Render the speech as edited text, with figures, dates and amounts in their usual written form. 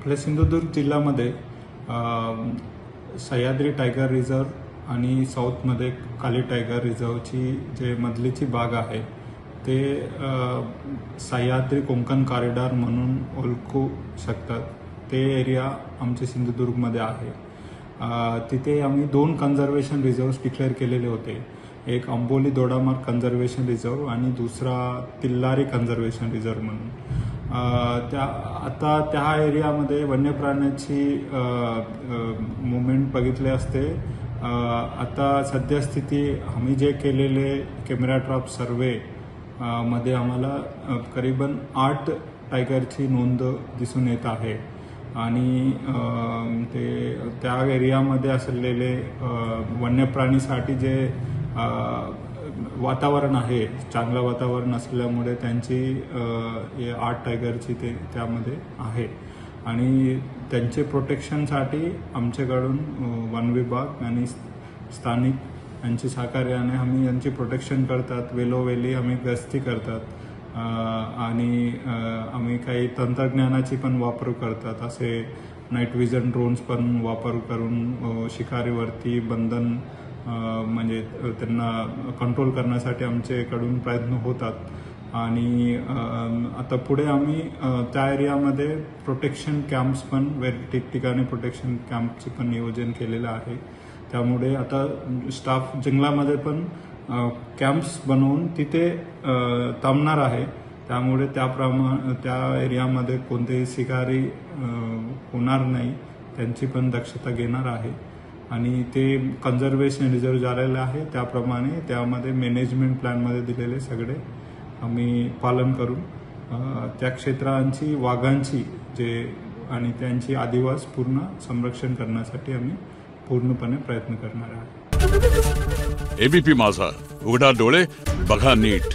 आपल्या सिंधुदुर्ग जिल्ह्यामध्ये Sahyadri tiger reserve आणि साऊथमध्ये काली टायगर रिझर्वची जे मधलीची बाग आहे ते सह्याद्री कोकण कॉरिडॉर म्हणून ओळखू शकतात। ते एरिया आमच्या सिंधुदुर्गमध्ये आहे। तिथे आम्ही 2 कन्झर्वेशन रिझर्व्स डिक्लेअर केलेले होते। एक अंबोली दोडामार्ग कन्झर्वेशन रिझर्व आणि दुसरा तिल्लारी कन्झर्वेशन रिझर्व म्हणून। आता त्या एरियामध्ये वन्य प्राण्यांची मुवमेंट बघितले असते। आता सद्यस्थिती आम्ही जे केलेले कॅमेरा ट्रॅप सर्वे मध्ये आम्हाला करीबन 8 टायगरची नोंद दिसून येत आहे आणि ते त्या एरियामध्ये असलेले वन्य प्राणीसाठी जे वातावरण आहे, चांगलं वातावरण असल्यामुळे त्यांची 8 टायगरची ते त्यामध्ये आहे आणि त्यांचे प्रोटेक्शनसाठी आमच्याकडून वन विभाग आणि स्थानिक यांची सहकार्याने आम्ही यांची प्रोटेक्शन करतात। वेलोवेली आम्ही गस्ती करतात आणि आम्ही काही तंत्रज्ञानाची पण वापर करतात। असे नाईट विजन ड्रोन्स पण वापर करून शिकारीवरती बंधन म्हणजे त्यांना कंट्रोल करण्यासाठी आमच्याकडून प्रयत्न होतात आणि आता पुढे आम्ही त्या एरियामध्ये प्रोटेक्शन कॅम्प्स पण ठिकठिकाणी प्रोटेक्शन कॅम्पचे पण नियोजन केलेलं आहे। त्यामुळे आता स्टाफ जंगलामध्ये पण कॅम्प्स बनवून तिथे थांबणार आहे। त्यामुळे त्या एरियामध्ये कोणतेही शिकारी होणार नाही, त्यांची पण दक्षता घेणार आहे आणि ते कन्झर्वेशन रिझर्व झालेलं आहे। त्याप्रमाणे त्यामध्ये मॅनेजमेंट प्लॅनमध्ये दिलेले सगळे आम्ही पालन करून त्या क्षेत्रांची वाघांची जे आणि त्यांची आदिवास पूर्ण संरक्षण करण्यासाठी आम्ही पूर्णपणे प्रयत्न करणार आहोत। एबीपी माझा, उघडा डोळे बघा नीट।